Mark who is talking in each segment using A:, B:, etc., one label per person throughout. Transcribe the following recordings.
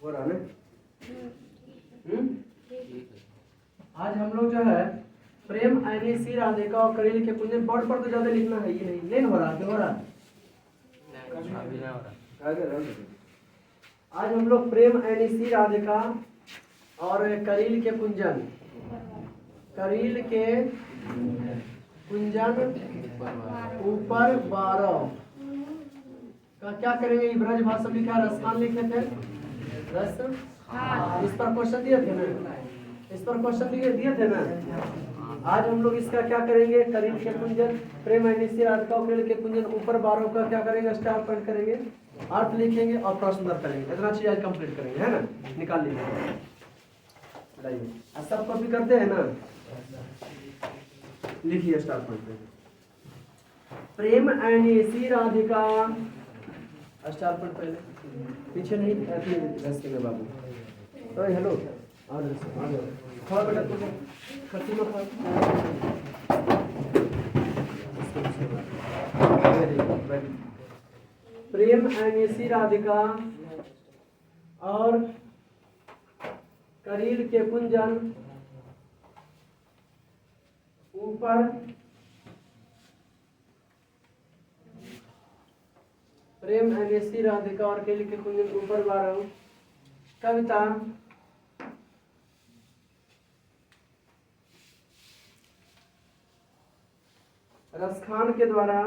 A: हो रहा है? आज हम लोग जो है प्रेम ऐनी सी राधिका और करील के कुंजन बोर्ड पर तो ज्यादा लिखना है, ये नहीं हो रहा, क्यों हो रहा? आज हम लोग प्रेम ऐनी सी राधिका और करील के कुंजन, करील के कुंजन ऊपर 12 का क्या करेंगे? ब्रज भाषा लिखा, रसखान लिखे थे, रस इस पर क्वेश्चन दिए थे ना, इस पर क्वेश्चन दिए थे ना। आज हम लोग इसका क्या करेंगे? करील के कुंजन प्रेम ऐनी राधिका करील के कुंजन ऊपर 12 का क्या करेंगे? स्टार पॉइंट करेंगे, अर्थ लिखेंगे और प्रश्न करेंगे। इतना चीज आज कंप्लीट करेंगे, है ना? निकाल लीजिए, सब कॉपी करते हैं ना, लिखिए स्टार पॉइंट पे प्रेम ऐनी राधिका, स्टार पॉइंट पहले, पीछे नहीं रस्ते में बाबू। तो हेलो, खाओ बेटा, तुम खट्टी में खाओ। प्रेम ऐनी राधिका और करील के कुंजन ऊपर प्रेम ऐनी राधिका और करील के कुंजन ऊपर 12 कविता रसखान के द्वारा,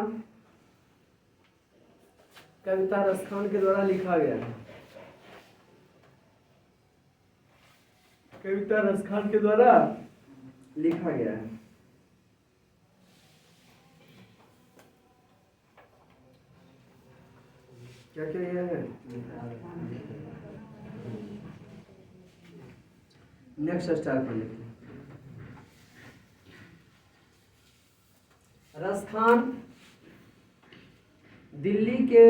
A: कविता रसखान के द्वारा लिखा गया है। कविता रसखान के द्वारा लिखा गया है। क्या क्या है? नेक्स्ट स्टार पर लिखते हैं। रसखान दिल्ली के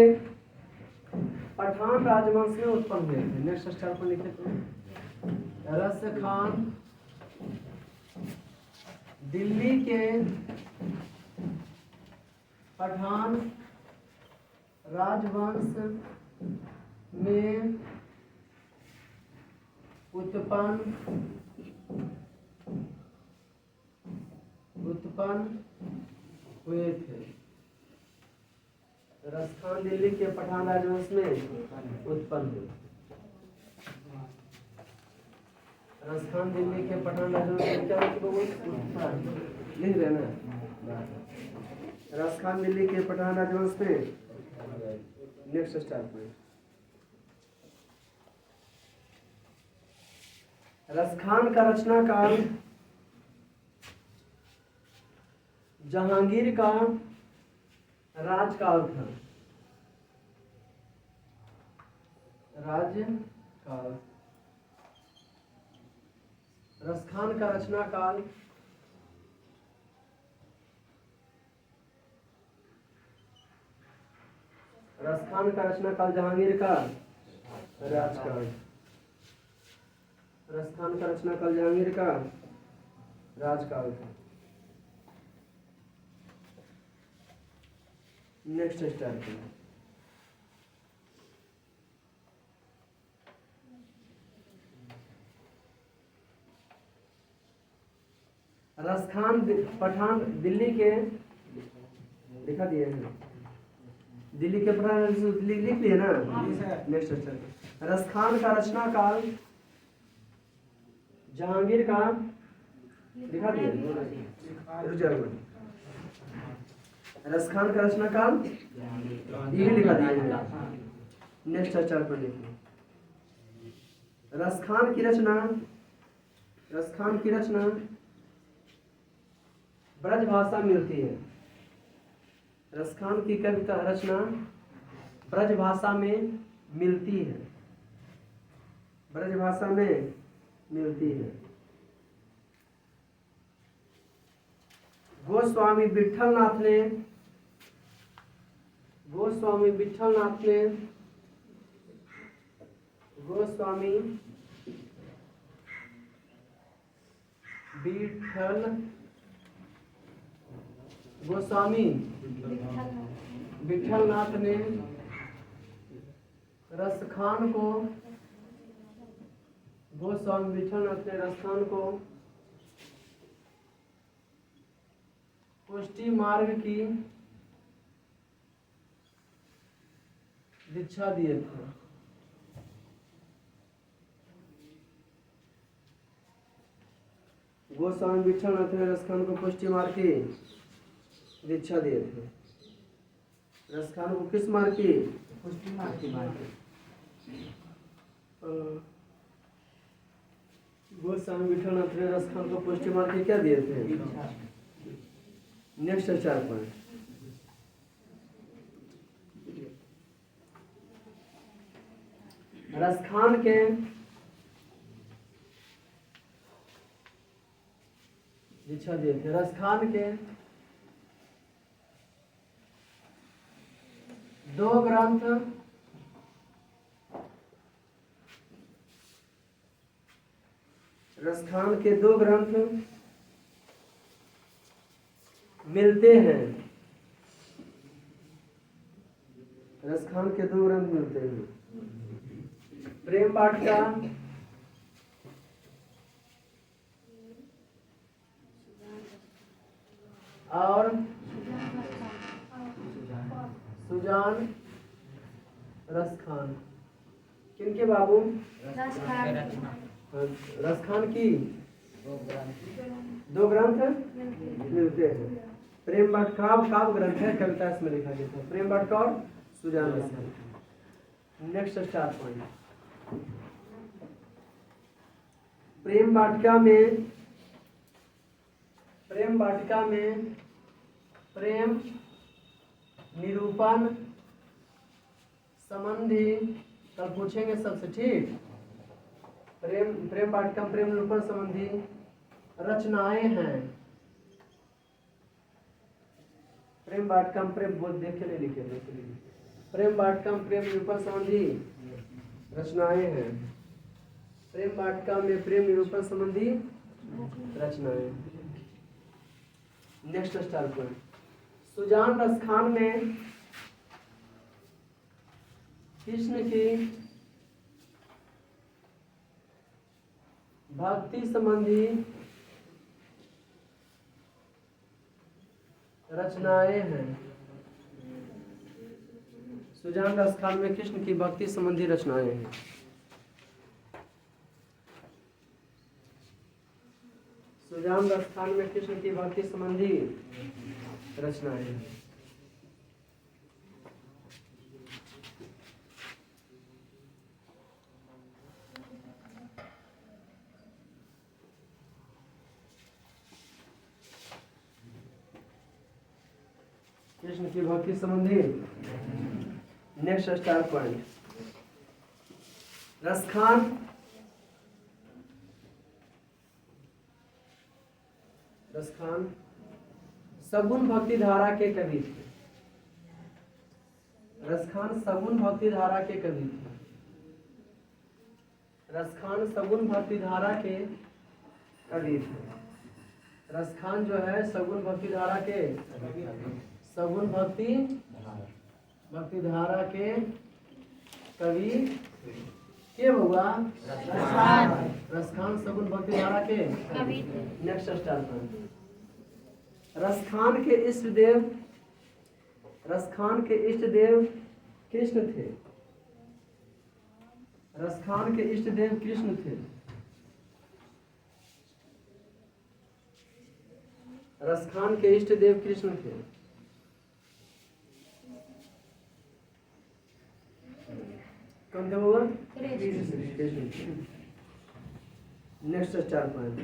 A: पठान राजवंश में उत्पन्न हुए थे। नेक्स्ट स्टार पर लिखे थे। रसखान दिल्ली के पठान राजवंश में उत्पन्न हुए थे। रसखान दिल्ली के पठान राजवंश में उत्पन्न हुए। रसखान दिल्ली के पठान राजवंश में क्या लिख रहे ना? रसखान दिल्ली के पठान राजवंश में। नेक्स्ट स्टार पे रसखान का रचना काल जहांगीर का राजकाल था। राजकाल। रसखान का रचना काल जहांगीर का राजकाल। रसखान का रचना काल जहांगीर का राजकाल था। नेक्स्ट स्टार पे रसखान पठान दिल्ली के दिखा दिए हैं। दिल्ली के पठान लिख लिए ना। नेक्स्ट स्टार रसखान का रचना काल जहांगीर का दिखा दिए। रसखान का रचना काल ये लिखा दिया है। नेक्स्ट स्टार पर लिखिए रसखान की रचना ब्रज भाषा मिलती है। रसखान की कविता रचना ब्रज भाषा में मिलती है। ब्रज भाषा में मिलती है। गोस्वामी विठलनाथ ने विठलनाथ ने रसखान को गोस्वामी विठल अपने रसखान को पुष्टि मार्ग की दीक्षा दिए थे। गोस्वामी विठल अपने रसखान को पुष्टि मार्ग की दीक्षा दिए थे। रसखान को किस मार्ग की? पुष्टि मार्ग की। गोस्वामी विठल अपने रसखान को पुष्टि मार्ग की क्या दिए थे? Next 4 point. रसखान के दीक्षा दिए थे। रसखान के 2 ग्रंथ रसखान के 2 ग्रंथ मिलते हैं। रसखान के 2 ग्रंथ मिलते हैं। प्रेम वाटिका और सुजान रसखान। किनके बाबू? रसखान की 2 ग्रंथ मिलते हैं। प्रेम वाटिका काव्य ग्रंथ है, कविता इसमें लिखा गया था। प्रेम वाटिका और सुजान रसखान। Next 4 point. प्रेम वाटिका में प्रेम निरूपण संबंधी, कल पूछेंगे सबसे, ठीक। प्रेम वाटिका में प्रेम निरूपण संबंधी रचनाएं हैं। प्रेम वाटिका में प्रेम बोल देख के नहीं लिखे। प्रेम वाटिका में प्रेम निरूपण संबंधी रचनाएं हैं। प्रेम वाटिका में प्रेम निरूपण संबंधी रचनाएं। Next 4 point. सुजान रसखान में कृष्ण की भक्ति संबंधी रचनाएं हैं। सुजान रसखान में कृष्ण की भक्ति संबंधी रचनाएं हैं। सुजान रसखान में कृष्ण की भक्ति संबंधी रचनाएं हैं। कृष्ण की भक्ति संबंधी। Next 4 point. रसखान सगुण भक्ति धारा के कवि थे। रसखान सगुण भक्ति धारा के कवि थे। रसखान सगुण भक्ति धारा के कवि थे। रसखान जो है सगुण भक्ति धारा के सगुण भक्ति धारा के कवि के हुआ रसखान सगुण भक्ति धारा के कवि। Next 4 point. रसखान के इष्ट देव कृष्ण थे। रसखान के इष्ट देव कृष्ण थे। रसखान के इष्ट देव कृष्ण थे। कौन थे बाबा? कृष्ण। Next 4 point.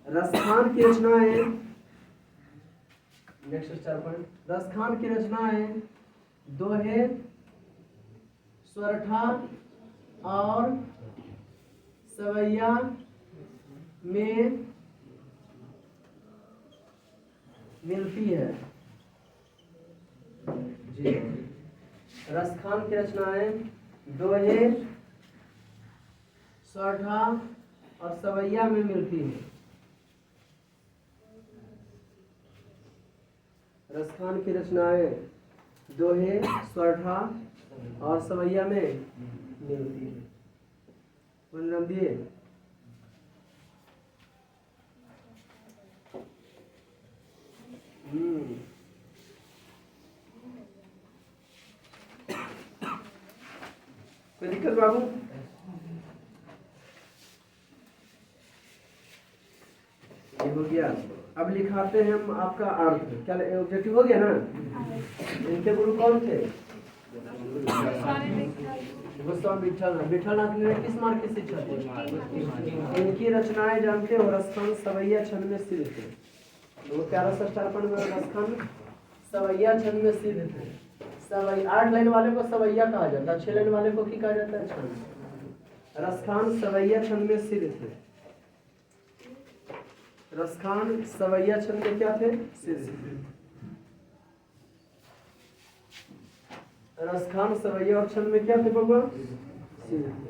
A: रसखान की रचनाएं। Next 4 point. रसखान की रचनाएं दोहे, स्वरठा और सवैया में मिलती है। जी, रसखान की रचनाएं दोहे, स्वरठा और सवैया में मिलती है। रसखान की रचनाएं दोहे, स्वरठा और सवैया में मिलती है। नाम दिए कोई दिक्कत बाबू? ये हो गया। अब लिखाते हैं हम आपका अर्थ। क्या ऑब्जेक्टिव हो गया ना? इनके गुरु कौन थे? गोस्वामी विठलनाथ ने किस मार्ग की शिक्षा दी? इनकी रचनाएं जानते हो? रसखान सवैया छंद में सिद्ध थे। तो 1154 में रसखान सवैया छंद में सिद्ध थे। 8 लाइन वाले को सवैया कहा जाता है, 6 लाइन वाले को क्या कहा जाता है? छंद। रसखान सवैया छंद में सिद्ध थे। रसखान सवैया छंद में क्या थे? सिद्ध। रसखान सवैया और छंद में क्या थे बाबा? सिद्ध थे।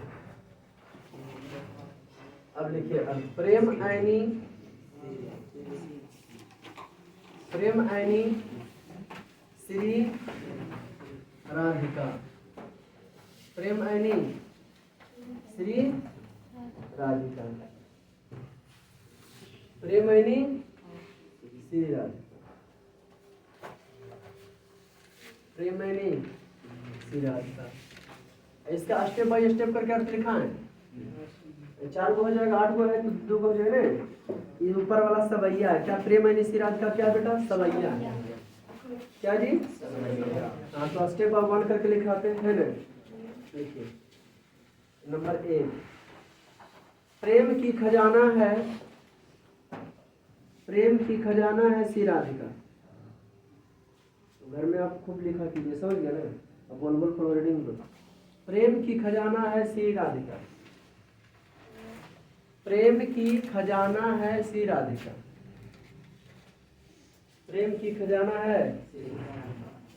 A: अब लिखिए प्रेम ऐनी श्री राधिका। प्रेम ऐनी श्री राधिका। प्रेम ऐनी श्री राधिका। प्रेम ऐनी श्री राधिका। इसका स्टेप बाय स्टेप करके अर्थ लिखा है। 4 को हो जाएगा, 8 को है तो 2 को हो जाएगा ना। ये ऊपर वाला सवैया है। क्या प्रेम ऐनी श्री राधिका क्या बेटा? सवैया। क्या जी? हाँ, तो स्टेप आप 1 करके लिखाते हैं ना। देखिए नंबर 1, प्रेम की खजाना है, प्रेम की खजाना है श्री राधिका। तो घर में आप खूब लिखा कीजिए, समझ गया ना? अब बोल फॉरवर्डिंग दो। प्रेम की खजाना है श्री राधिका। प्रेम की खजाना है श्री राधिका। प्रेम की खजाना है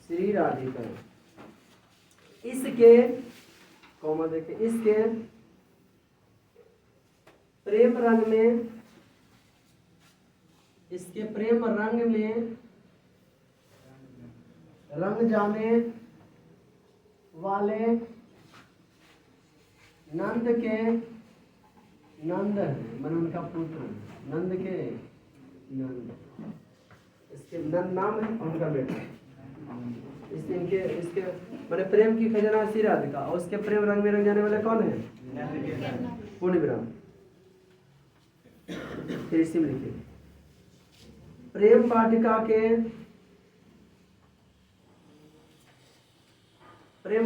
A: श्री राधिका। इसके कॉमा देखे, इसके प्रेम रंग में, इसके प्रेम रंग में रंग जाने वाले नंद के नंद मनन का पुत्र, नंद के नंद, इसके नंद नाम है उनका बेटा। इसके मैंने प्रेम की खजाना श्री राधिका और उसके प्रेम रंग में रंग जाने वाले कौन है? पूर्ण विराम। फिर इसी में लिखिए प्रेम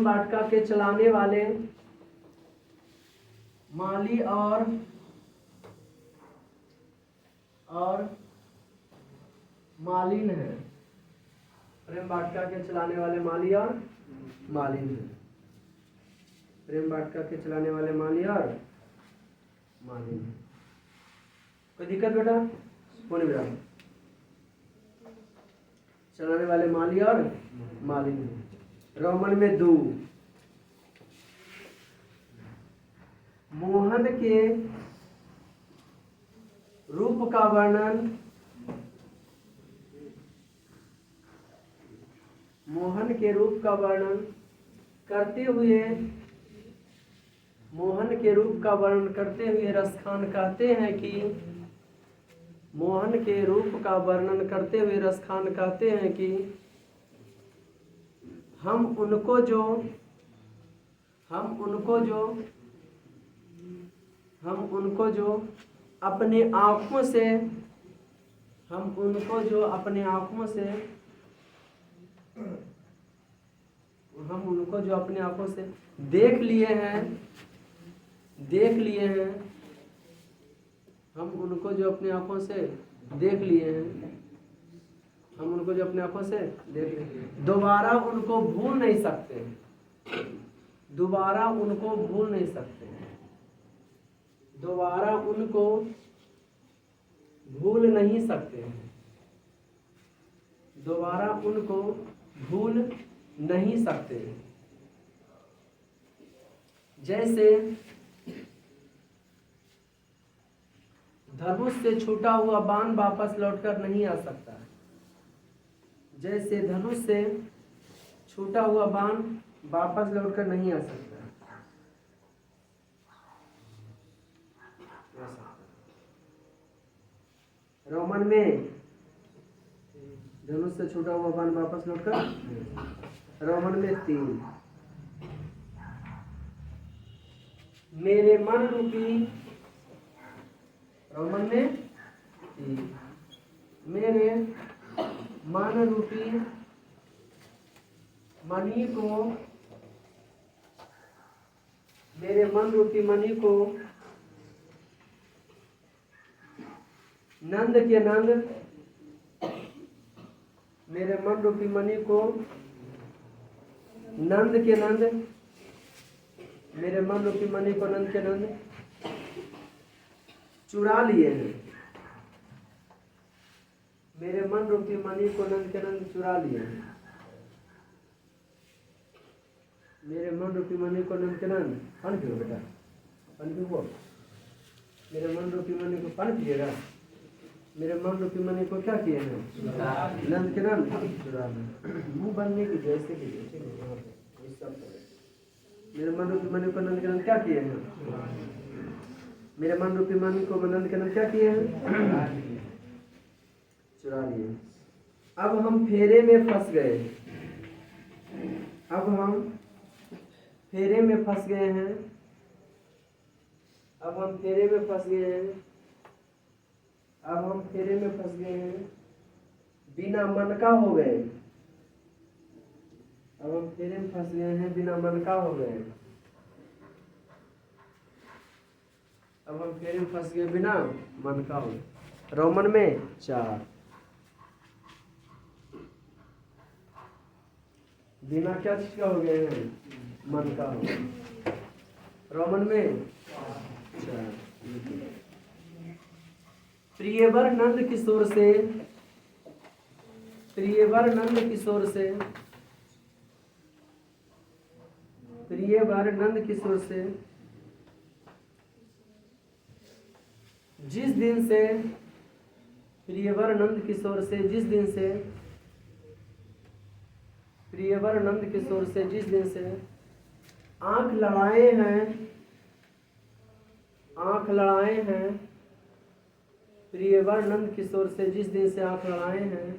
A: वाटिका के चलाने वाले माली और मालिन है। प्रेम वाटिका के चलाने वाले माली और मालिन है। प्रेम वाटिका के चलाने वाले माली और मालिन है। कोई दिक्कत बेटा? पूर्ण विराम। चलाने वाले माली और मालिन है। रोमन में 2, मोहन के रूप का वर्णन, मोहन के रूप का वर्णन करते हुए, मोहन के रूप का वर्णन करते हुए रसखान कहते हैं कि, मोहन के रूप का वर्णन करते हुए रसखान कहते हैं कि हम उनको जो अपने आँखों से देख लिए हैं, हम उनको जो अपनी आंखों से देख लिए हैं, दोबारा उनको भूल नहीं सकते, दोबारा उनको भूल नहीं सकते, दोबारा उनको भूल नहीं सकते, दोबारा उनको भूल नहीं सकते। जैसे धनुष से छूटा हुआ बाण वापस लौटकर नहीं आ सकता, जैसे धनुष से छूटा हुआ बाण वापस लौटकर नहीं आ सकता। रोमन में धनुष से छूटा हुआ बाण वापस लौटकर। रोमन में 3, मेरे मन रूपी, रोमन में 3, मेरे मन रूपी मणि को, मेरे मन रूपी मणि को नंद के नंद, मेरे मन रूपी मणि को नंद के नंद, मेरे मन रूपी मणि को नंद के नंद चुरा लिए हैं। मेरे मन रूपी मणि को नंद के नंद चुरा लिए हैं। मेरे मन रूपी मणि को नंद के नंद, पानी पियो बेटा, पानी पियो। मेरे मन रूपी मणि को पानी पिएगा। मेरे मन रूपी मणि को क्या किए हैं? नंद के नंद चुरा लिए। मुंह बनने की जैसे की जैसे मेरे मन रूपी मणि को नंद के नंद क्या किए हैं? मेरे मन रूपी मणि को नंद के नंद क्या किए हैं? चुरा लिए। अब हम फेरे में फंस गए। अब हम फेरे में फंस गए हैं। अब हम फेरे में फंस गए हैं। अब हम फेरे में फंस गए हैं, बिना मन का हो गए। अब हम फेरे में फंस गए हैं, बिना मन का हो गए। अब हम फेरे में फंस गए, बिना मन का हो गए। रोमन में 4, बिना क्या चीज का हो गए हैं? मन का हो गए। रोमन में 4, प्रियवर नंद किशोर से, प्रियवर नंद किशोर से, प्रियवर नंद किशोर से जिस दिन से, प्रियवर नंद किशोर से जिस दिन से, प्रियवर नंद किशोर से जिस दिन से आंख लड़ाए हैं, आंख लड़ाए हैं, प्रियवर नंद किशोर से जिस दिन से आंख लड़ाए हैं,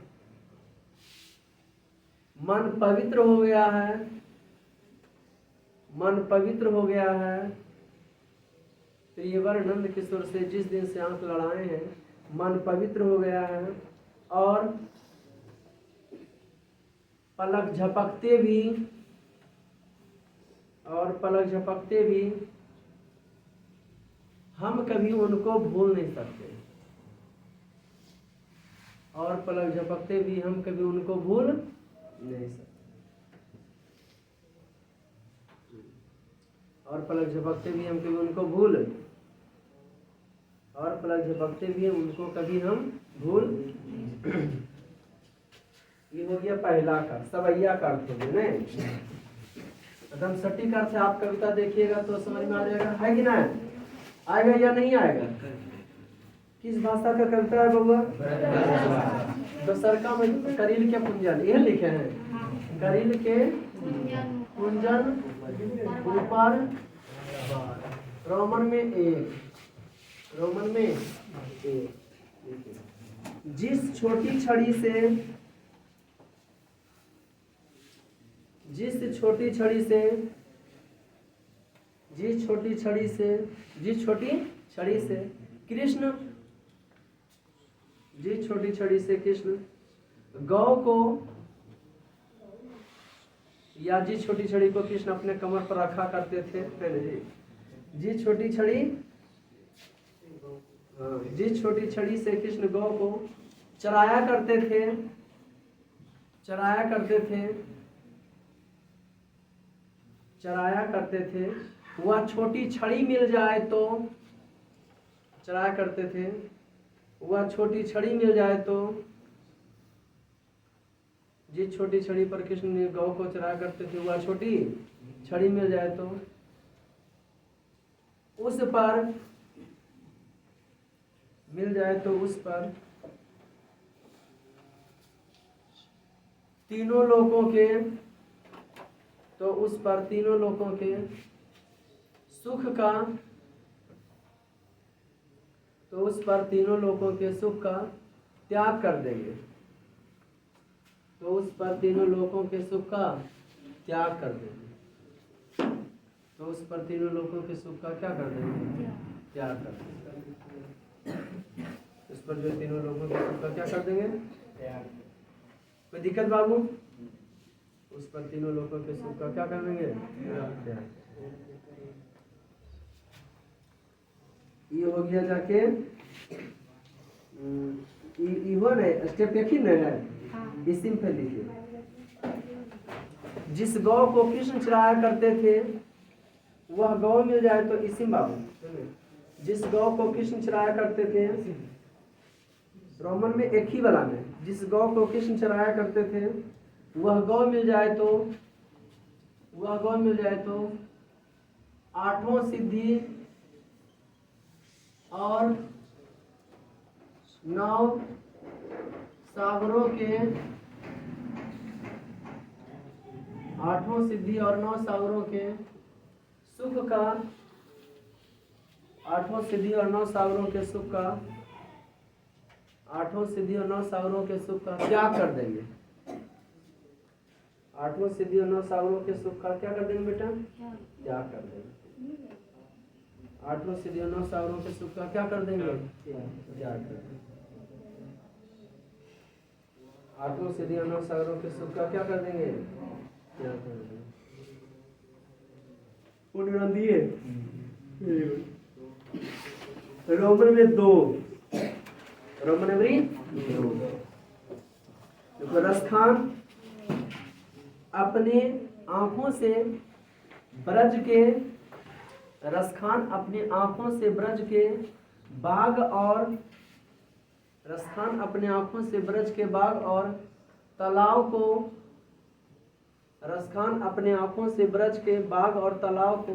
A: मन पवित्र हो गया है, मन पवित्र हो गया है। प्रियवर नंद किशोर से जिस दिन से आंख लड़ाए हैं, मन पवित्र हो गया है। और पलक झपकते भी, और पलक झपकते भी हम कभी उनको भूल नहीं सकते। और पलक झपकते भी हम कभी उनको भूल नहीं सकते। और पलक झपकते भी हम कभी उनको भूल, और पलक झपकते भी उनको कभी हम भूल। ये हो गया पहला का, सवैया का अर्थ हो गया नहीं। एकदम सटीक अर्थ है। आप कविता देखिएगा तो समझ में आ जाएगा, है कि ना? आएगा या नहीं आएगा? किस भाषा का कविता है बउआ? दशरका में करील के कुंजन, ये लिखे हैं। करील के कुंजन ऊपर, रोमन में 1, रोमन में 1। जिस छोटी छड़ी से, जिस छोटी छड़ी से, जिस छोटी छड़ी से, जिस छोटी छड़ी से कृष्ण, जिस छोटी छड़ी से कृष्ण गौ को, या जिस छोटी छड़ी को कृष्ण अपने कमर पर रखा करते थे, जिस छोटी छड़ी, जिस छोटी छड़ी से कृष्ण गौ को चराया करते थे, चराया करते थे, चराया करते थे, वह छोटी छड़ी मिल जाए तो, चराया करते थे, वह छोटी छड़ी मिल जाए तो, जिस छोटी छड़ी पर कृष्ण ने गौ को चराया करते थे, वह छोटी छड़ी मिल जाए तो उस पर, मिल जाए तो उस पर तीनों लोगों के, तो उस पर तीनों लोगों के सुख का, तो उस पर तीनों लोगों के सुख का त्याग कर देंगे। तो उस पर तीनों लोगों के सुख का त्याग कर देंगे। तो उस पर तीनों लोगों के सुख का क्या कर देंगे? त्याग कर देंगे। उस पर जो तीनों लोगों के सुख का क्या कर देंगे? त्याग। कोई दिक्कत बाबू? उस पर तीनों लोगों के सुख का क्या कर देंगे? त्याग। ये हो गया जाके इहो नहीं, स्टेप एक ही नहीं है, इसी में लिखिए। जिस गौ को कृष्ण चराया करते थे वह गौ मिल जाए तो इसी बाबू, जिस गौ को कृष्ण चराया करते थे, रोमन में एक ही वाला में, जिस गौ को कृष्ण चराया करते थे वह गौ मिल जाए तो, वह गौ मिल जाए तो आठों सिद्धि और 9 सागरों के, आठों सिद्धि और 9 सागरों के सुख का, आठों सिद्धि और 9 सागरों के सुख का, आठों सिद्धि और 9 सागरों के सुख का त्याग कर देंगे। आठों सिद्धि और 9 सागरों के सुख का क्या कर देंगे बेटा? त्याग कर देंगे। आठों सिद्धि और 9 सागरों के सुख का क्या कर देंगे? त्याग कर देंगे। आठों सिद्धि और 9 सागरों के सुख का क्या कर देंगे? त्याग कर देंगे। दिए रोमन में 2, रोमन में 2। रसखान अपने आंखों से ब्रज के, रसखान अपनी आंखों से ब्रज के बाग और, रसखान अपने आंखों से ब्रज के बाग और तालाब को, रसखान अपने आंखों से ब्रज के बाग और तालाब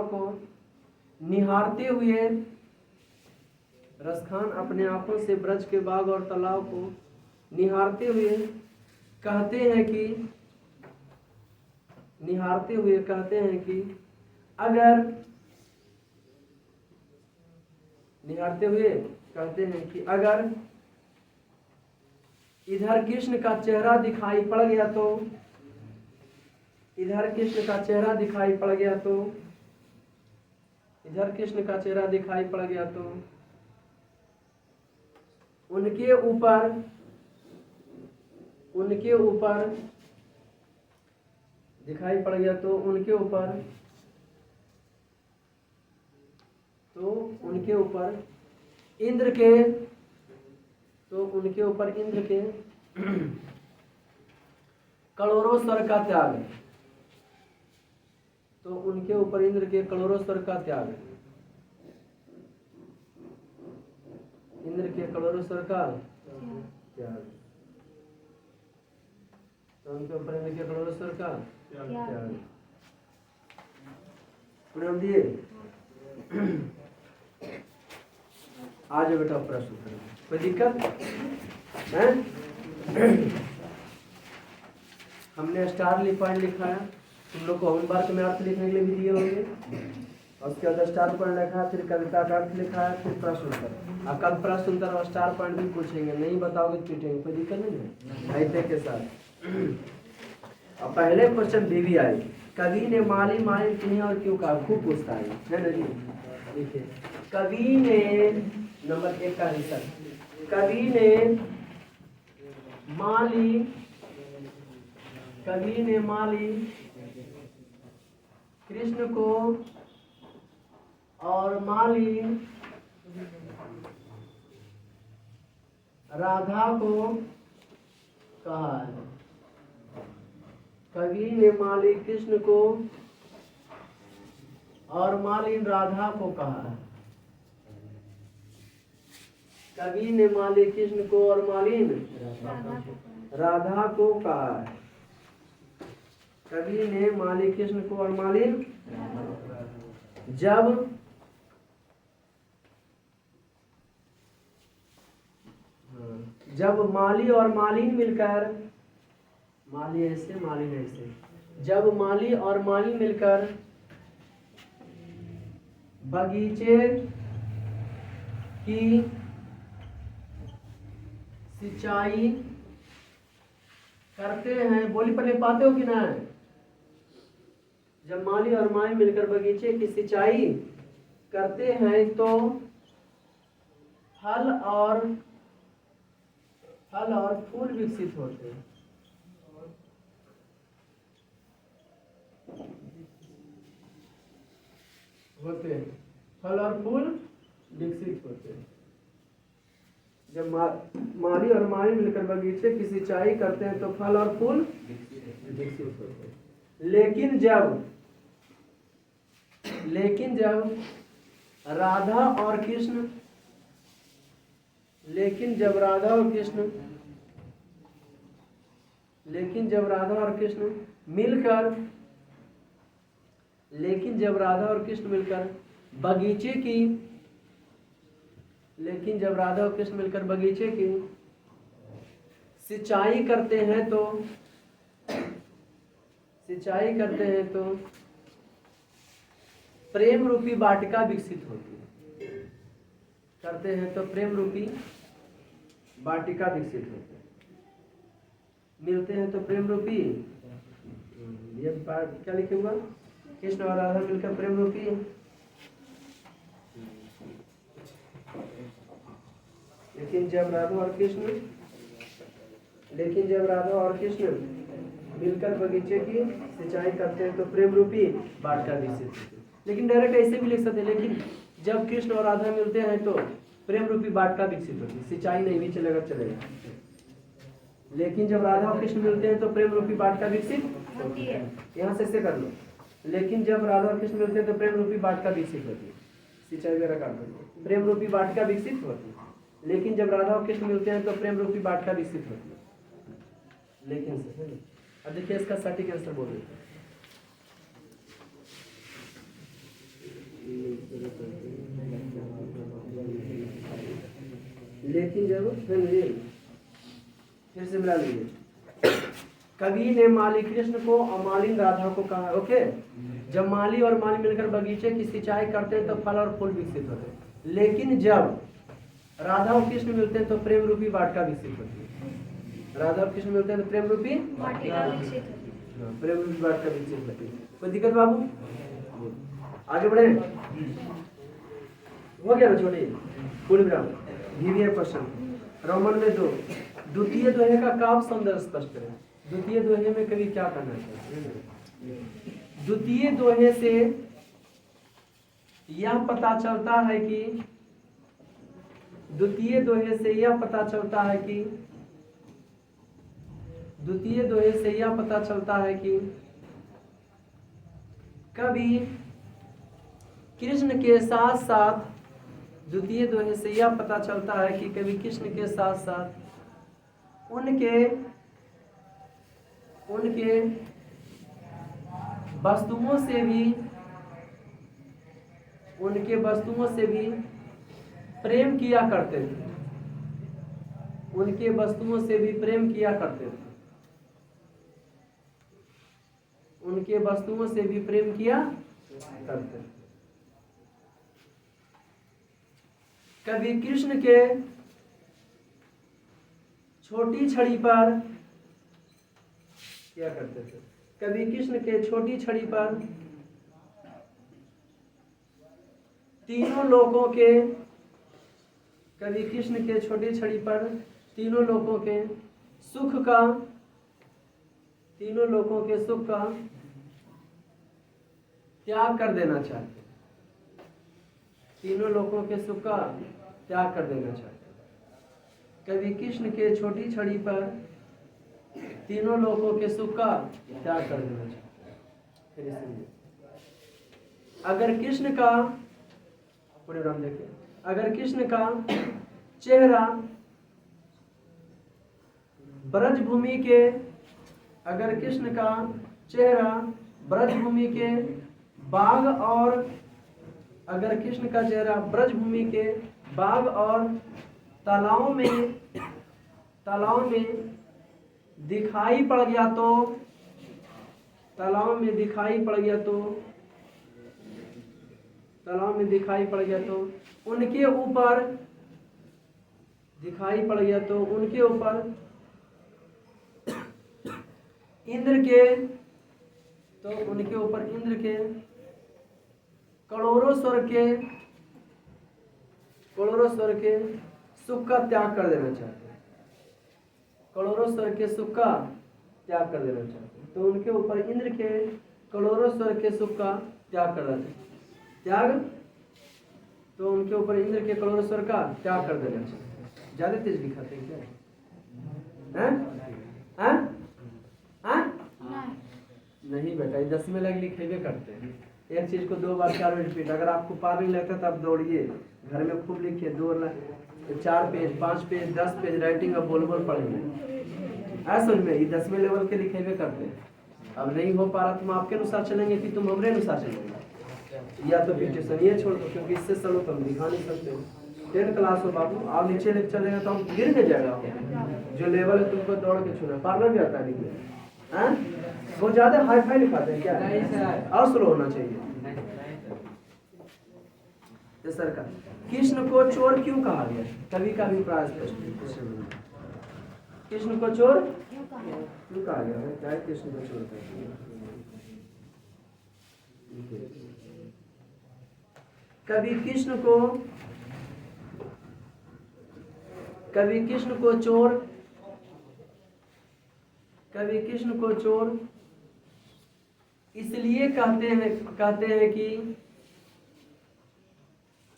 A: को निहारते हुए, रसखान अपने आंखों से ब्रज के बाग और तालाब को निहारते हुए कहते हैं कि, निहारते हुए कहते हैं कि अगर, निहारते हुए कहते हैं कि अगर इधर कृष्ण का चेहरा दिखाई पड़ गया तो, इधर कृष्ण का चेहरा दिखाई पड़ गया तो, इधर कृष्ण का चेहरा दिखाई पड़ गया तो उनके ऊपर, उनके ऊपर दिखाई पड़ गया तो उनके ऊपर, तो उनके ऊपर इंद्र के, तो उनके ऊपर इंद्र के करोड़ों स्वर का त्याग, तो उनके ऊपर इंद्र के करोड़ों स्वर का त्याग, इंद्र के करोड़ों स्वर का त्याग, तो उनके ऊपर इंद्र के करोड़ों स्वर का त्याग। प्रणाम दिए। आज बेटा प्रश्न करें, कोई दिक्कत है? हमने स्टार पॉइंट लिखा है, तुम लोग को होमवर्क में अर्थ लिखने के लिए भी दिए होंगे, और उसके बाद स्टार पॉइंट लिखा है, फिर कविता का अर्थ लिखा है, फिर प्रश्न उत्तर। अब कल प्रश्न उत्तर और स्टार पॉइंट भी पूछेंगे, नहीं बताओगे तो पीटेंगे, कोई दिक्कत नहीं है ऐसे के साथ। अब पहले क्वेश्चन बीवी आई, कवि ने माली माली किन्हें और क्यों कहा, खूब पूछता है ना जी। देखिए कवि ने, नंबर 1 का आंसर, कवि ने माली, कवि ने माली कृष्ण को और माली राधा को कहा है। कवि ने माली कृष्ण को और मालिन राधा को कहा है। कवि ने माली कृष्ण को और मालिन राधा को कहा है। कवि ने माली कृष्ण को और मालिन, जब जब माली और मालिन मिलकर, माली ऐसे मालिन ऐसे, जब माली और मालिन मिलकर बगीचे की सिंचाई करते हैं, बोली पर लिख पाते हो कि ना? जब माली और माली मिलकर बगीचे की सिंचाई करते हैं तो फल और फूल विकसित होते हैं। फल और फूल विकसित होते हैं। जब माली और माली मिलकर बगीचे की सिंचाई करते हैं तो फल और फूल विकसित होते हैं। लेकिन जब राधा और कृष्ण मिलकर बगीचे की सिंचाई करते हैं तो प्रेम रूपी वाटिका विकसित होती है। करते हैं तो प्रेम रूपी वाटिका विकसित होती है। मिलते हैं तो प्रेम रूपी, ये क्या लिखूंगा? कृष्ण और राधा मिलकर प्रेम रूपी, लेकिन जब राधा और कृष्ण मिलकर बगीचे की सिंचाई करते हैं तो प्रेम रूपी वाटिका विकसित होती है। लेकिन डायरेक्ट ऐसे भी लिख सकते हैं, लेकिन जब कृष्ण और राधा मिलते हैं तो प्रेम रूपी वाटिका विकसित होती है। सिंचाई नहीं भी चलेगा। लेकिन जब राधा और कृष्ण मिलते हैं तो प्रेम रूपी वाटिका विकसित होती है। यहाँ से ऐसे कर लो, लेकिन जब राधा और कृष्ण मिलते हैं तो प्रेम रूपी वाटिका विकसित होती है। सिंचाई वगैरह कर दो, प्रेम रूपी वाटिका विकसित होती है। लेकिन जब राधा और कृष्ण मिलते हैं तो प्रेम रूपी वाटिका विकसित होती है। लेकिन से अब देखिए इसका सटीक आंसर बोल देते हैं। लेकिन जब फिर से मिला लीजिए। कवि ने माली कृष्ण को और मालिन राधा को कहा। ओके, जब माली और माली मिलकर बगीचे की सिंचाई करते हैं तो फल और फूल विकसित होते हैं। लेकिन जब राधा और कृष्ण मिलते हैं तो प्रेम रूपी वाटिका विकसित होती है। राधा और कृष्ण मिलते हैं तो प्रेम रूपी वाटिका विकसित होती है। प्रेम रूपी वाटिका विकसित होती है। कोई दिक्कत बाबू? आगे बढ़े। हो गया ना छोटे पूर्ण विराम। द्वितीय क्वेश्चन रोमन में 2 द्वितीय दोहे का काव्य सौंदर्य स्पष्ट करें। द्वितीय दोहे में कवि क्या करना चाहते हैं? द्वितीय दोहे से यह पता चलता है कि द्वितीय दोहे से यह पता चलता है कि कवि कृष्ण के साथ साथ द्वितीय दोहे से यह पता चलता है कि कवि कृष्ण के साथ साथ उनके वस्तुओं से भी प्रेम किया करते थे। उनके वस्तुओं से भी प्रेम किया करते थे। उनके वस्तुओं से भी प्रेम किया करते थे। कवि कृष्ण के छोटी छड़ी पर क्या करते थे? कवि कृष्ण के छोटी छड़ी पर तीनों लोगों के कवि कृष्ण के छोटी छड़ी पर तीनों लोगों के सुख का त्याग कर देना चाहते। तीनों लोगों के सुख का त्याग कर देना चाहते। कवि कृष्ण के छोटी छड़ी पर तीनों लोगों के सुख का त्याग कर देना चाहते। अगर कृष्ण का पूरे नाम देखिए, अगर कृष्ण का चेहरा ब्रजभूमि के बाग और तालाबों में तालाब में दिखाई पड़ गया तो, तालाब में दिखाई पड़ गया तो, तालाब में दिखाई पड़ गया तो उनके ऊपर, दिखाई पड़ गया तो उनके ऊपर इंद्र के, तो उनके ऊपर इंद्र के करोड़ों स्वर के सुख का त्याग कर देना चाहते हैं, करोड़ों स्वर के सुख का त्याग कर देना चाहते हैं। तो उनके ऊपर इंद्र के करोड़ों स्वर के सुख का त्याग कर देना चाहिए, त्याग, तो उनके ऊपर इंद्र के करोड़ों स्वर का त्याग कर देना चाहिए। ज्यादा तेज दिखाते हैं क्या? हैं? नहीं बेटा, 10 में लग लिखेबे करते हैं। एक चीज को 2 बार 4 बार रिपीट, अगर आपको पार नहीं लगता तब दौड़िए, घर में खूब लिखिए, 4 पेज 5 पेज 10 पेज राइटिंग और बोल पढ़ेंगे। ऐसा समझ में, ये 10वें लेवल के लिखेबे करते हैं। अब नहीं हो पा रहा तुम आपके अनुसार चलेंगे कि तुम हमरे अनुसार चलेंगे, या तो फिर ट्यूशन ये छोड़ दो, क्योंकि इससे सलो तुम दिखा नहीं सकते। 10 क्लास हो बाबू, आप नीचे लेके चलेंगे तो हम गिर नहीं जाएगा। जो लेवल है तुमको दौड़ के छूना, पार लग जाता है नहीं, बहुत ज्यादा हाई फाई लिखाते हैं क्या? और स्लो होना चाहिए। सर का कृष्ण को चोर क्यों कहा गया? कवि का अभिप्राय स्पष्ट। कृष्ण को चोर क्यों कहा गया? क्या है कृष्ण को चोर कहा गया? कवि कृष्ण को चोर इसलिए कहते हैं कि,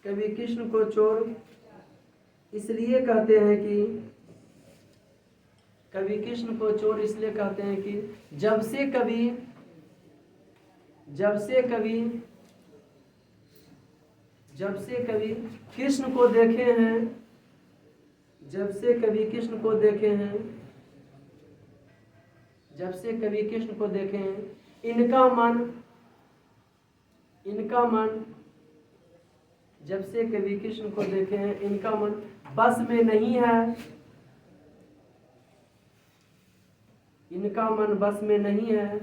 A: कवि कृष्ण को चोर इसलिए कहते हैं कि, कवि कृष्ण को चोर इसलिए कहते हैं कि जब से कवि कृष्ण को देखे हैं, जब से कवि कृष्ण को देखे हैं, इनका मन, जब से कवि कृष्ण को देखे हैं इनका मन बस में नहीं है, इनका मन बस में नहीं है।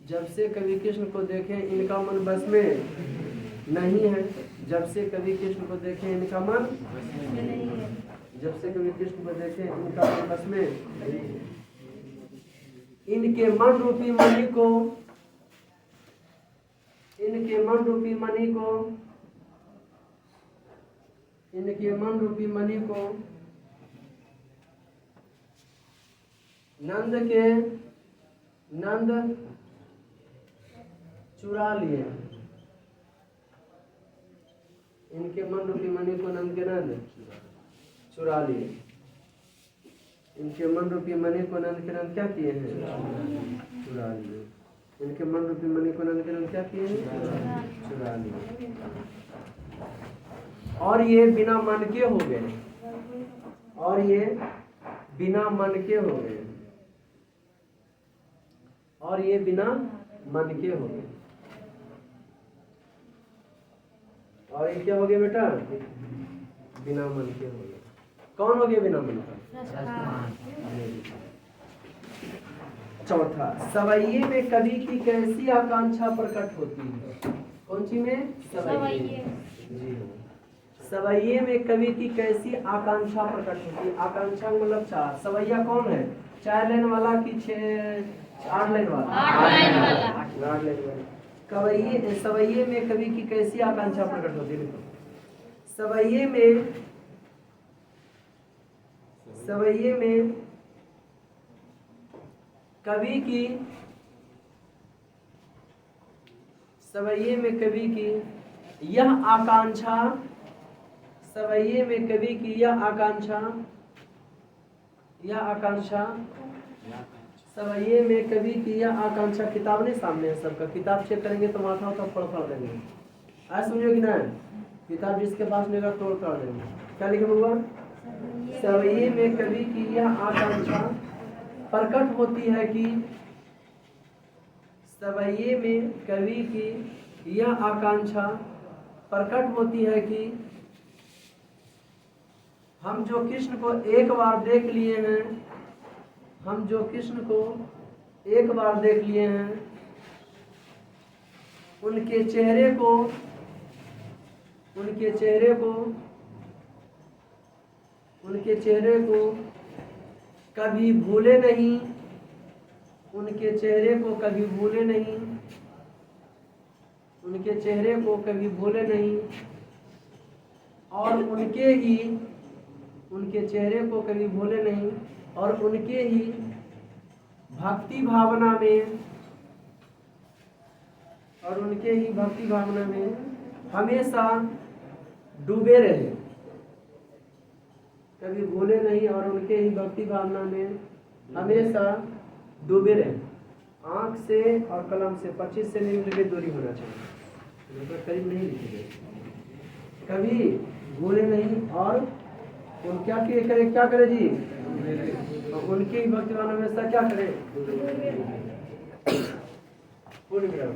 A: जब से कवि कृष्ण को देखें इनका मन बस में नहीं है, जब से कवि कृष्ण को देखें इनका मन, जब से कवि कृष्ण को देखें इनका मन बस में, इनके मन रूपी मणि को, इनके मन रूपी मणि को नंद चुरा लिए, इनके मन रूपी मणि को नंद चुरा लिए, इनके मन रूपी मणि को नंद के नंद क्या किए हैं? चुरा लिए। इनके मन रूपी मणि को नंद के नंद क्या किए हैं? चुरा लिए। और ये बिना मन के हो गए, और ये बिना मन के हो गए, और ये बिना मन के हो गए। और ये क्या हो गया बेटा? बिना मन के हो गए। कौन हो गया बिना मन का? चौथा, सवैये में कवि की कैसी आकांक्षा प्रकट होती है? कौन सी में? सवैये। जी हाँ, सवैये में कवि की कैसी आकांक्षा प्रकट होती है? आकांक्षा मतलब 4। सवैया कौन है? 4 लाइन वाला कि 8 लाइन वाला? 8 लाइन वाला। सवैये में कवि की कैसी आकांक्षा प्रकट होती है? सवैये में कवि की यह आकांक्षा, सवैये में कवि की यह आकांक्षा, सवैये में कवि की यह आकांक्षा, किताब नहीं सामने है सबका, किताब चेक करेंगे तो माथा उठा पढ़ देंगे। आज समझो कि ना, किताब जिसके पास नहीं रहा तोड़ कर देंगे। क्या लिखे हुआ? सवैये में कवि की यह आकांक्षा प्रकट होती है कि, सवैये में कवि की यह आकांक्षा प्रकट होती है कि हम जो कृष्ण को एक बार देख लिए हैं, हम जो कृष्ण को एक बार देख लिए हैं, उनके चेहरे को, उनके चेहरे को, उनके चेहरे को कभी भूले नहीं, उनके चेहरे को कभी भूले नहीं, उनके चेहरे को कभी भूले नहीं, और उनके ही, उनके चेहरे को कभी भूले नहीं, और उनके ही भक्ति भावना में, और उनके ही भक्ति भावना में हमेशा डूबे रहे, कभी भूले नहीं, और उनके ही भक्ति भावना में हमेशा डूबे रहे। आंख से और कलम से 25 सेंटीमीटर दूरी होना चाहिए, मतलब करीब नहीं लिखेंगे, कभी भूले नहीं, और उन क्या करे, क्या करे जी, उनके ही भक्ति भावना में हमेशा क्या करे, पूर्ण विराम,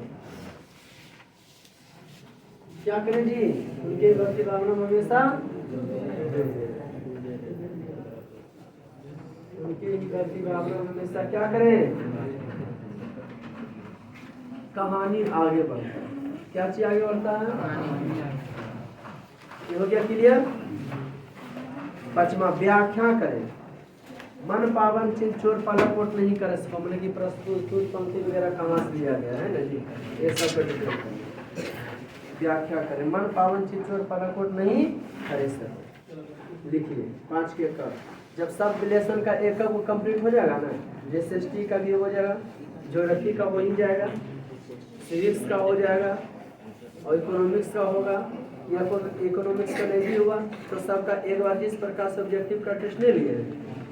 A: क्या करे जी, उनके भक्ति भावना में हमेशा, उनके ही भक्ति भावना में हमेशा क्या करें। कहानी आगे बढ़ता है, क्या चीज आगे बढ़ता है, ये हो गया क्लियर। पचमा व्याख्या करें, मन पावन चिंचोर पलकोट नहीं कर सको, मतलब कि प्रस्तुत पंक्ति वगैरह कहाँ से लिया गया है ना जी, ये सब व्याख्या करें। मन पावन चिंचोर पलकोट नहीं करे सको, लिखिए 5 के कर। जब सब रिलेशन का एक को कंप्लीट हो जाएगा ना, जैसे एसटी का भी हो जाएगा, ज्योग्राफी का हो ही जाएगा, सिविक्स का हो जाएगा, और इकोनॉमिक्स का होगा, या इकोनॉमिक्स का नहीं भी हुआ तो सबका एक बार जिस प्रकार सब्जेक्टिव का टेस्ट ले लिए,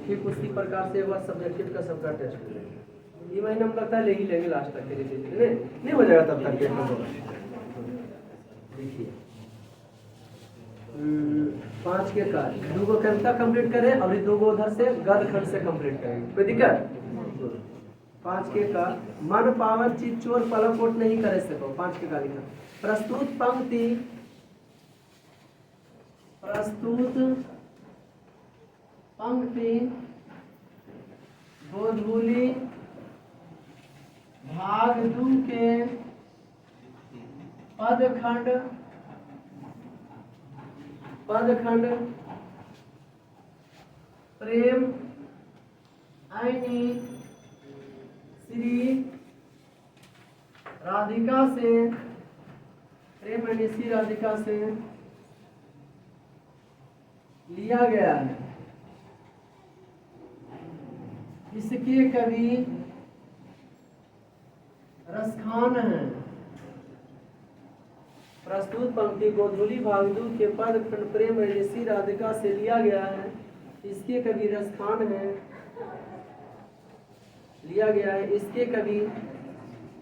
A: ठीक उसी प्रकार से एक बार सब्जेक्टिव का सबका टेस्ट ले लेंगे। ये महीना में लगता है ले ही लेंगे लास्ट तक के लिए, नहीं हो जाएगा तब तक पेपर। देखिए 5 के कार्य 2 गो कविता कंप्लीट करें, और 2 गो उधर से गद्य खंड से कंप्लीट करेंगे, कोई दिक्कत। 5 के का मन पावन चित चोर पलकोट नहीं करे सको। 5 के का लिखा प्रस्तुत पंक्ति, प्रस्तुत पंक्ति गोधूली भाग 2 के पदखंड, पदखंड प्रेम आईनी श्री राधिका से, प्रेम आईनी श्री राधिका से लिया गया है। इसके कवि रसखान हैं। प्रस्तुत पंक्ति गोधूली भाग 2 के पद खंड प्रेम ऋषि राधिका से लिया गया है। इसके कवि रसखान है, लिया गया है। इसके कवि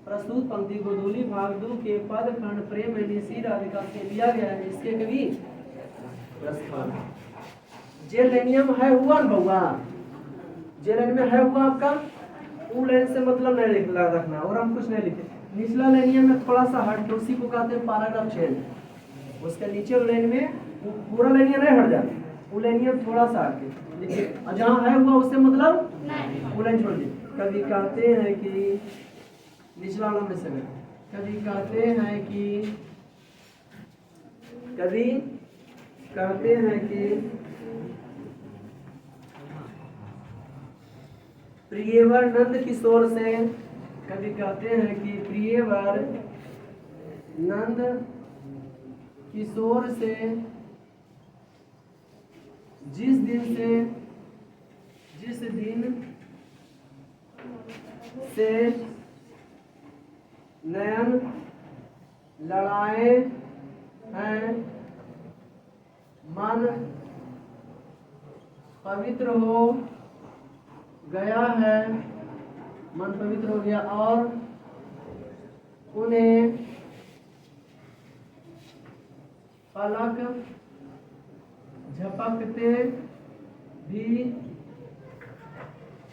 A: प्रस्तुत पंक्ति गोधूली भाग 2 के पद खंड प्रेम ऋषि राधिका से लिया गया है। इसके कवि रसखान। जे लेनियम है हुआ न बउआ, जे लाइन में है हुआ आपका, वो लाइन से मतलब नहीं रखना, और हम कुछ नहीं लिखे। निचला लाइन में थोड़ा सा हट के, उसी को कहते हैं पैराग्राफ चेंज। उसके नीचे लाइन में पूरा लाइन नहीं हट जाता, वो लाइन थोड़ा सा हट के देखिए, जहाँ है हुआ उससे मतलब वो लाइन छोड़ दी। कभी कहते हैं कि निचला लंबे से, कभी कहते हैं कि, कभी कहते हैं कि प्रियवर नंद किशोर से, कभी कहते हैं कि प्रियवर नंद किशोर से जिस दिन से नयन लड़ाए हैं, मन पवित्र हो गया है, मन पवित्र हो गया, और उन्हें पलक झपकते भी,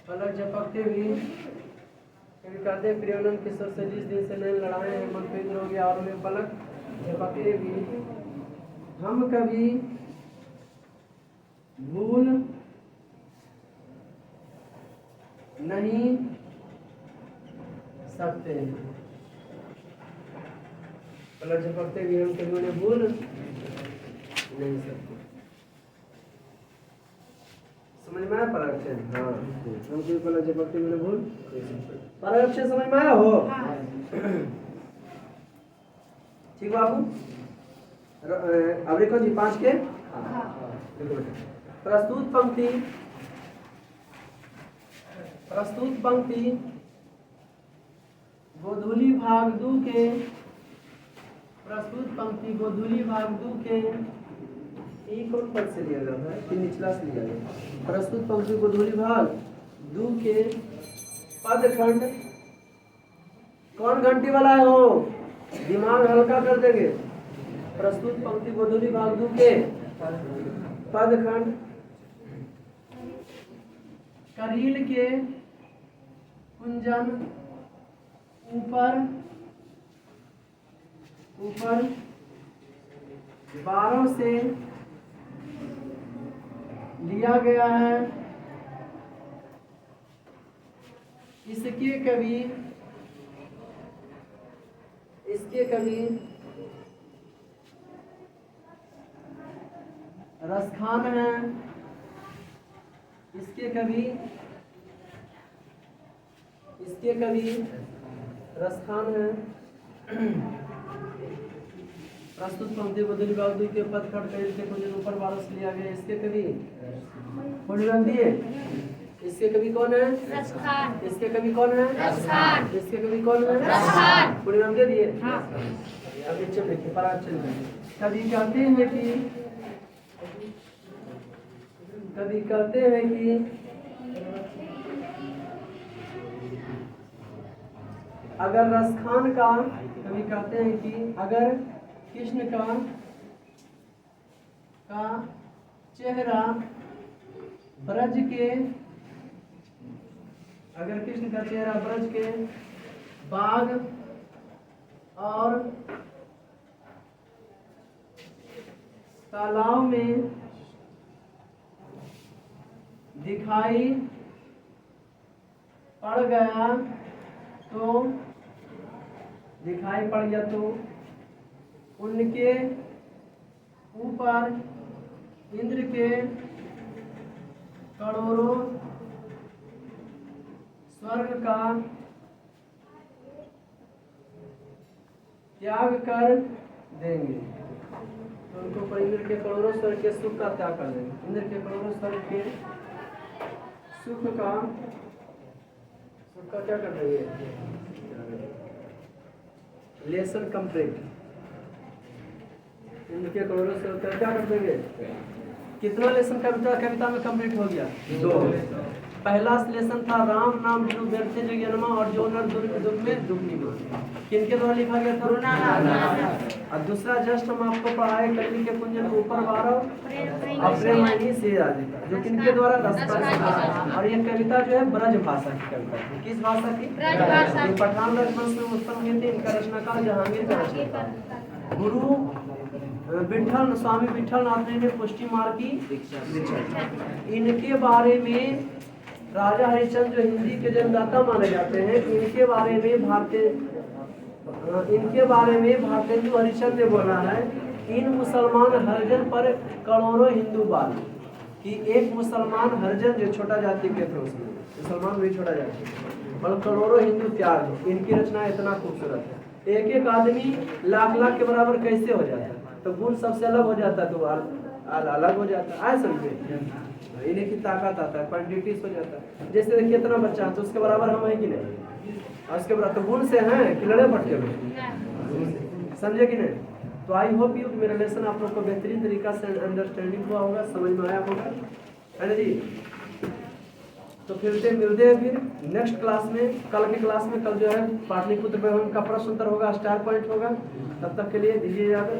A: पलक झपकते भी, कभी कहते हैं प्रियनंद किशोर से जिस दिन से नैन लड़ाए हैं, मन पवित्र हो गया और उन्हें पलक झपकते भी। हम कभी भूल नहीं सकते हैं। पलट झपकते भी हम कभी उन्हें भूल नहीं सकते। समझ में आया पराक्षर? हाँ, हम कोई पलट झपकते भी उन्हें भूल नहीं सकते। पराक्षर समझ में आया हो? ठीक बाबू। अब देखो जी 5 के प्रस्तुत पंक्ति गोधूली भाग 2 के प्रस्तुत पंक्ति गोधूली भाग 2 के कौन पद से लिया जाता है कि निचला से लिया जाता है? प्रस्तुत पंक्ति गोधूली भाग 2 के पद खंड कौन घंटी वाला है हो? दिमाग हल्का कर देंगे। प्रस्तुत पंक्ति गोधूली भाग 2 के पद खंड करील के कुंजन ऊपर 12 से लिया गया है। इसके कवि रसखान है। इसके कवि रसखान है। प्रस्तुत पंक्ति गोधूली भाग 2 के पद खंड करील के कुंजन ऊपर 12 से लिया गया। इसके कवि पूर्ण दिए। इसके कवि कौन है? रसखान। इसके कवि कौन है? रसखान। इसके कवि कौन है? रसखान। पूर्ण नाम दे दिए। हाँ। अब नीचे देखिए पराक्षर में कवि कहते हैं कि अगर रसखान का कवि कहते हैं कि अगर कृष्ण का चेहरा ब्रज के बाग और तालाब में दिखाई पड़ गया तो उनके ऊपर इंद्र के करोड़ों स्वर्ग का त्याग कर देंगे। तो उनको पर इंद्र के करोड़ों स्वर्ग के सुख का त्याग कर देंगे। इंद्र के करोड़ों स्वर्ग के सुख का क्या कर देंगे? Lesson complete. इनके करोड़ों से क्या कर देंगे? कितना लेसन कविता में कंप्लीट हो गया? 2। पहला लेसन था राम नाम बिनु व्यर्थे जगनमा और जो नर दुख में दुख निमा। किनके द्वारा लिखा गया था? और दूसरा जस्ट हम आपको पढ़ाए करील के कुंजन ऊपर 12 अप्रेमणी से आदि जो किनके द्वारा? रसखान। और ये कविता जो है ब्रज भाषा की कविता है। किस भाषा की? ब्रज भाषा। ये पठान राजवंश में उत्पन्न हुए थे। इनका रचनाकार जहांगीर का रचनाकार गुरु विठल स्वामी विठल नाथ ने पुष्टि मार्ग की दीक्षा। इनके बारे में राजा हरिश्चंद्र जो हिंदी के जन्मदाता माने जाते हैं, इनके बारे में भारतेंदु हरिश्चंद्र ने बोला है इन मुसलमान हरिजन पर करोड़ों हिंदू बाल कि एक मुसलमान हरिजन जो छोटा जाति के थे उसमें मुसलमान भी छोटा जाति और करोड़ों हिंदू त्याग। इनकी रचना इतना खूबसूरत है। एक एक आदमी लाख के बराबर कैसे हो जाता है? तो गुण सबसे अलग हो जाता है तो अलग हो जाता है। समझे? इन्हें की ताकत आता है, क्वांटिटीज हो जाता है। जैसे देखिए इतना बच्चा है तो उसके बराबर हम है कि नहीं? और उसके बराबर तो गुण से हैं कि लड़े पटके में। समझे कि नहीं? तो आई होप यू मेरा लेसन आप लोग को बेहतरीन तरीका से अंडरस्टैंडिंग हुआ होगा, समझ में आया होगा, है ना जी? तो फिर मिलते हैं फिर नेक्स्ट क्लास में। कल के क्लास में कल जो है पाटलिपुत्र में का प्रश्न उत्तर होगा, स्टार पॉइंट होगा। तब तक के लिए दीजिए इजाजत।